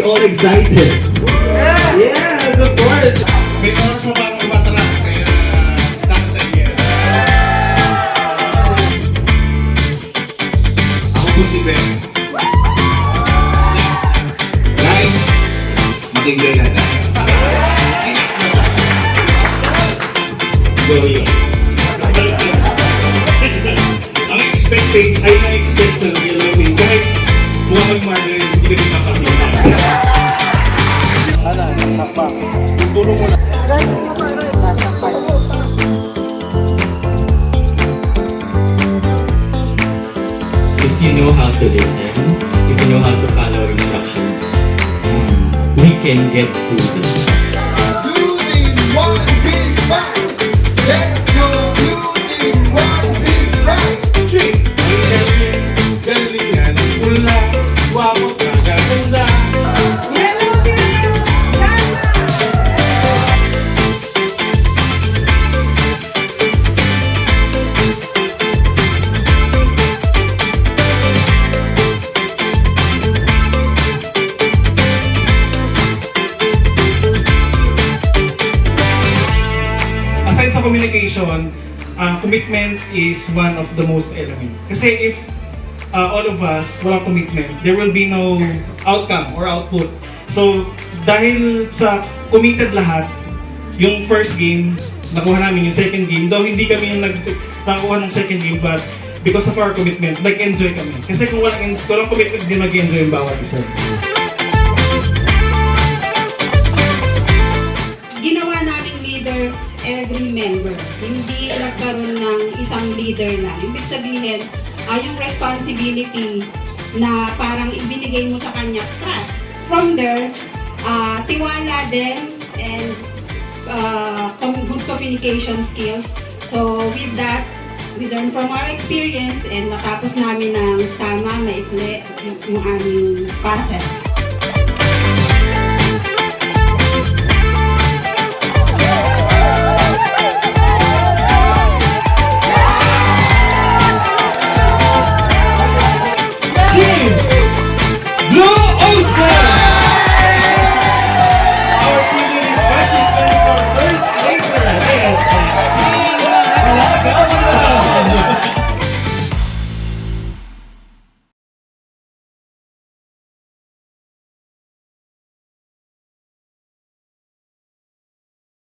all excited? Yes, of course! May oras mo parang umatras, kaya nasa sa inyo. Ako po si Ben. Guys, mag-enjoy na tayo. Go yun. Ang na-expect sa yellow wing, kahit buwag mag-mother, hindi ka din makakita. Tulong mo na. If you know how to listen, if you know how to follow instructions, we can get through this. Galing yan. Pula, guwapo, gaganda. Aside sa communication, commitment is one of the most element. Kasi if all of us walang commitment, there will be no outcome or output. So, dahil sa committed lahat, yung first game, nakuha namin yung second game, though hindi kami yung nakakuha ng second game, but because of our commitment, nag-enjoy kami. Kasi kung walang commitment, hindi mag-enjoy yung bawat isa. Ginawa naming leader every member. Hindi nagkaroon ng isang leader lang. Ibig sabihin, yung responsibility na parang ibinigay mo sa kanya, trust. From there, tiwala din and good communication skills. So with that, we learn from our experience and natapos namin ng tama, maikli yung aming process. Team Blue Ocean!